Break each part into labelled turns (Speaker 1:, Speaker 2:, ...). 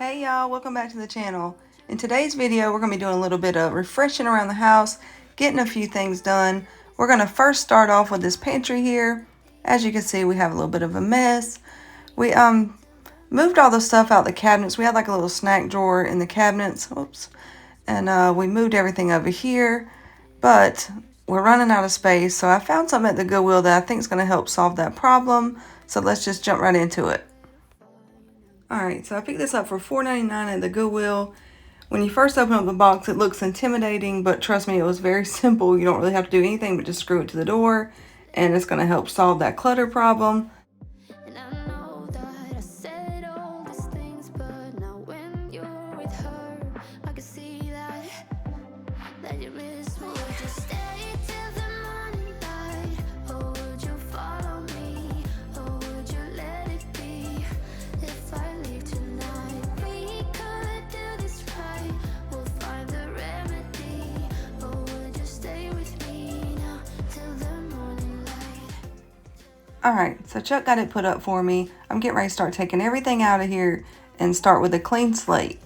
Speaker 1: Hey y'all, welcome back to the channel. In today's video, we're going to be doing a little bit of refreshing around the house, getting a few things done. We're going to first start off with this pantry here. As you can see, we have a little bit of a mess. We moved all the stuff out the cabinets. We had like a little snack drawer in the cabinets. Oops. And we moved everything over here, but we're running out of space. So I found something at the Goodwill that I think is going to help solve that problem. So let's just jump right into it. Alright, so I picked this up for $4.99 at the Goodwill. When you first open up the box, it looks intimidating, but trust me, it was very simple. You don't really have to do anything but just screw it to the door, and it's going to help solve that clutter problem. Alright, so Chuck got it put up for me. I'm getting ready to start taking everything out of here and start with a clean slate.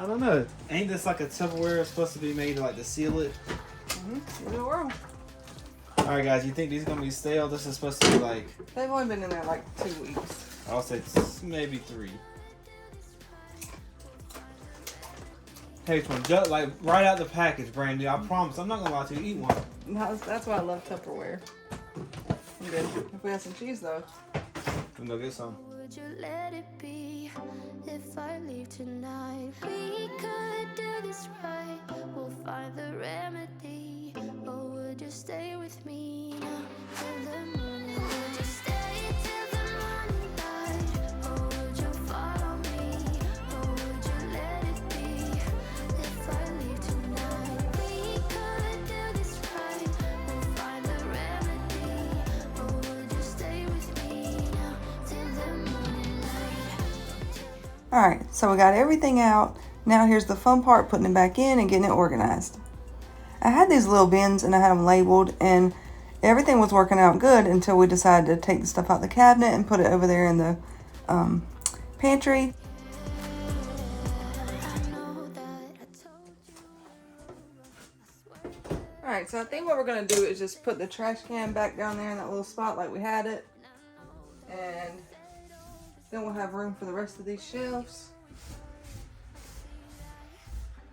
Speaker 2: I don't know. Ain't this like a Tupperware supposed to be made to like to seal it?
Speaker 1: In the world.
Speaker 2: Alright guys, you think these are going to be stale? This is supposed to be like...
Speaker 1: They've only been in there like 2 weeks.
Speaker 2: I'll say maybe 3. Hey, one, like right out the package, brand new. I promise. I'm not going to lie to you. Eat one.
Speaker 1: That's why I love Tupperware. I'm good. If we have some cheese though.
Speaker 2: I'm going to get some.
Speaker 3: Would you let it be if I leave tonight? We could do this right. We'll find the remedy. Or would you stay with me now till the morning? Would you stay till the morning light? Or would you follow me? Or would you let it be if I leave tonight? We could do this right. We'll find the remedy. Or would you stay with me now till the morning light?
Speaker 1: Alright, so we got everything out. Now here's the fun part, putting it back in and getting it organized. I had these little bins and I had them labeled, and everything was working out good until we decided to take the stuff out the cabinet and put it over there in the pantry. Alright, so I think what we're going to do is just put the trash can back down there in that little spot like we had it. And then we'll have room for the rest of these shelves.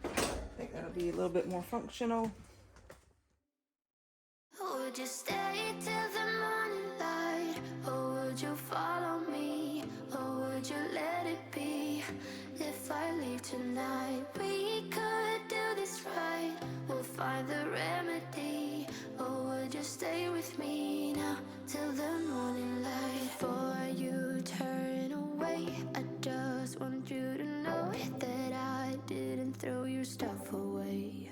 Speaker 1: I think that'll be a little bit more functional.
Speaker 3: Would you stay till the morning light? Or would you follow me? Or would you let it be if I leave tonight? We could do this right. We'll find the remedy. Or would you stay with me now till the morning light? Before you turn away, I just want you to know that I didn't throw your stuff away.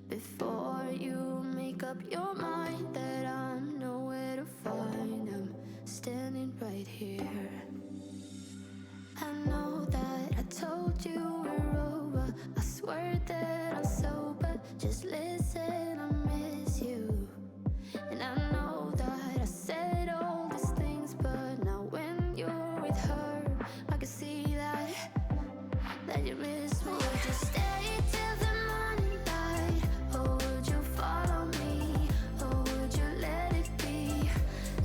Speaker 3: Before you make up your mind that I'm nowhere to find, I'm standing right here. I know that I told you we're over. I swear that I'm sober. Just listen, I miss you. And I know that I said all these things, but now when you're with her, I can see that you miss me. Would you stay till the morning light? Or would you follow me? Or would you let it be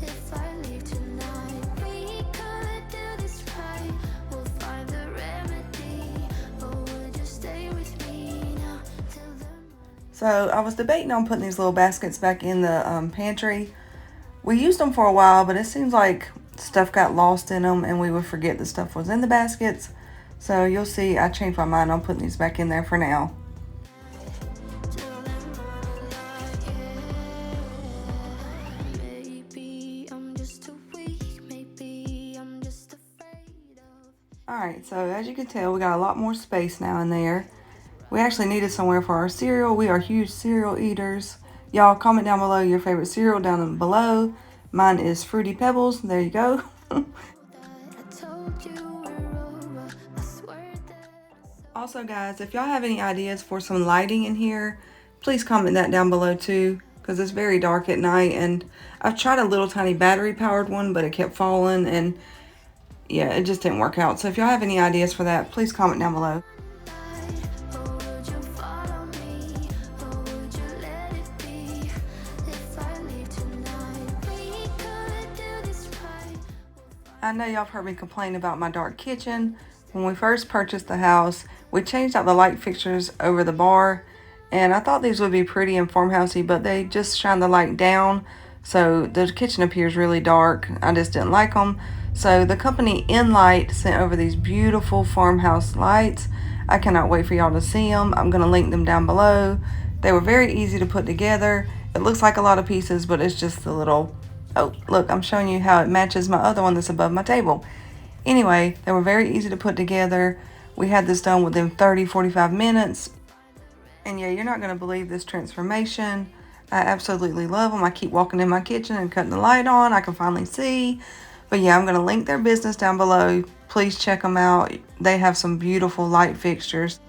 Speaker 3: if I leave tonight? We could do this right. We'll find the remedy. Or would you stay with me now till the morning?
Speaker 1: So I was debating on putting these little baskets back in the pantry. We used them for a while, but it seems like stuff got lost in them and we would forget the stuff was in the baskets. So you'll see I changed my mind on putting these back in there for now. Alright, so as you can tell, we got a lot more space now in there. We actually needed somewhere for our cereal. We are huge cereal eaters. Y'all comment down below your favorite cereal down below. Mine is Fruity Pebbles. There you go. Also, guys, if y'all have any ideas for some lighting in here, please comment that down below too, because it's very dark at night, and I've tried a little tiny battery powered one, but it kept falling, and yeah, it just didn't work out. So if y'all have any ideas for that, please comment down below. I know y'all have heard me complain about my dark kitchen. When we first purchased the house, we changed out the light fixtures over the bar, and I thought these would be pretty and farmhousey, but they just shine the light down, so the kitchen appears really dark. I just didn't like them. So the company Enlight sent over these beautiful farmhouse lights. I cannot wait for y'all to see them. I'm going to link them down below. They were very easy to put together. It looks like a lot of pieces, but it's just a little... Oh, look, I'm showing you how it matches my other one that's above my table. Anyway, they were very easy to put together. We had this done within 30-45 minutes. And yeah, you're not going to believe this transformation. I absolutely love them. I keep walking in my kitchen and cutting the light on. I can finally see. But yeah, I'm going to link their business down below. Please check them out. They have some beautiful light fixtures.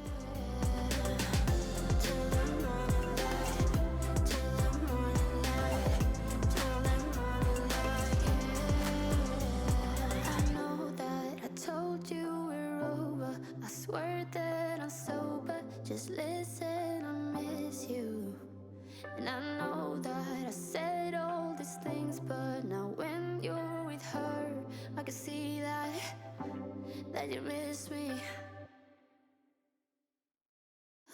Speaker 3: Just listen, I miss you. And I know that I said all these things, but now when you're with her, I can see that you miss me.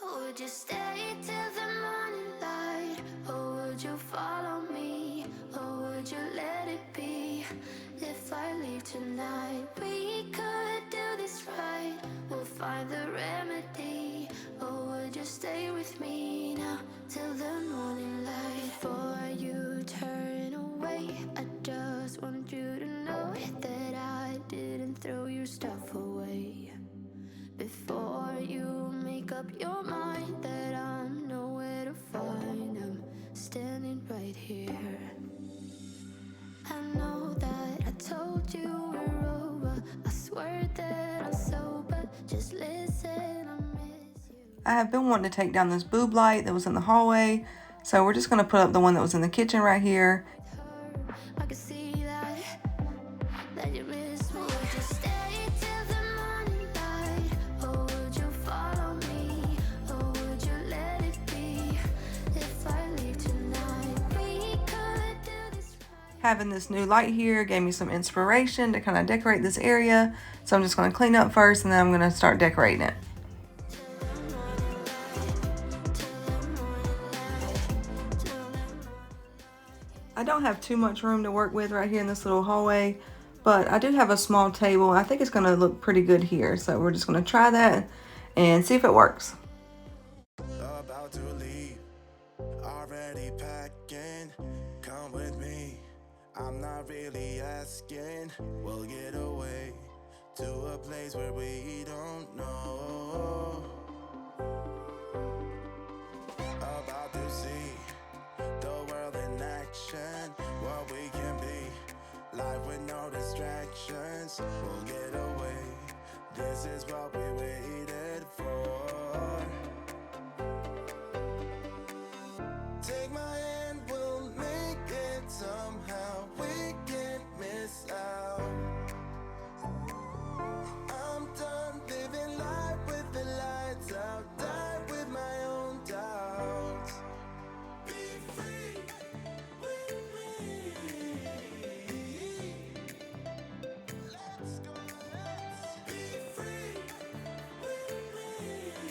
Speaker 3: Would you stay till the morning light? Or would you follow me? Or would you let it be? If I leave tonight, we could do this right. We'll find the remedy. Or would you stay with me now till the morning light? Before you turn away, I just want you to know that I didn't throw your stuff away. Before you make up your mind that I'm nowhere to find, I'm standing right here. I know that I told you we're over. I swear that I'm sober. Just listen, I miss you.
Speaker 1: I have been wanting to take down this boob light that was in the hallway, so we're just going to put up the one that was in the kitchen right here.
Speaker 3: I can see that you miss me. Would you stay till the morning light? Or would you follow me? Or would you let it be? If I leave tonight, we could do this right.
Speaker 1: Having this new light here gave me some inspiration to kind of decorate this area, so I'm just going to clean up first and then I'm going to start decorating it. I don't have too much room to work with right here in this little hallway, but I do have a small table. I think it's going to look pretty good here, so we're just going to try that and see if it works.
Speaker 4: About to leave, already packing, come with me, I'm not really asking, we'll get away to a place where we don't know, about to see the world in action, what we can be, life with no distractions, we'll get away, this is what we waited for. Take my hand, we'll make it somehow, we can't miss out. I'm done living life with the lights out, die with my own doubts. Be free with me. Let's go, let's be free with me.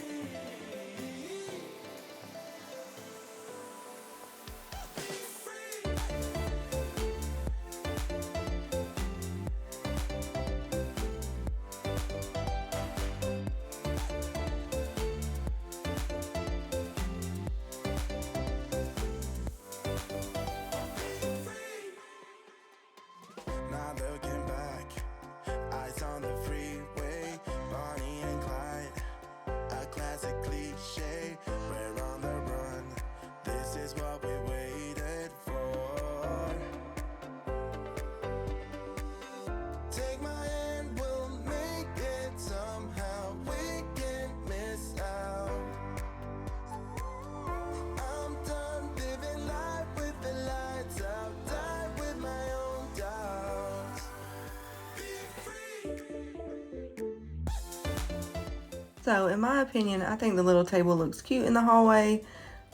Speaker 1: So in my opinion, I think the little table looks cute in the hallway.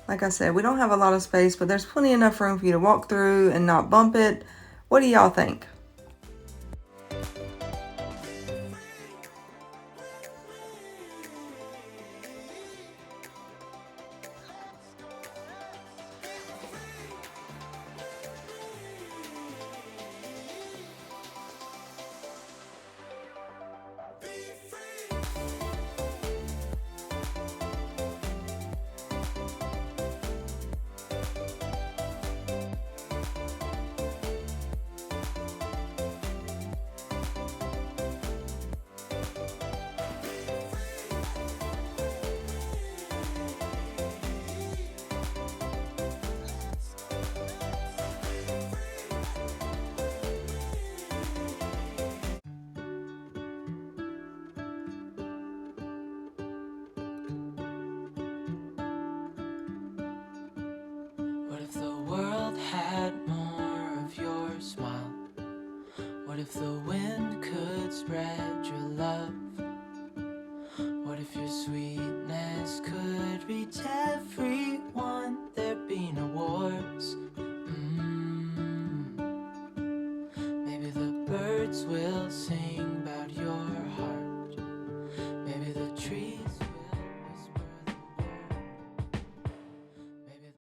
Speaker 1: Like I said, we don't have a lot of space, but there's plenty enough room for you to walk through and not bump it. What do y'all think?
Speaker 5: What if the world had more of your smile? What if the wind could spread your love? What if your sweetness could reach everyone? There'd be no wars. Maybe the birds will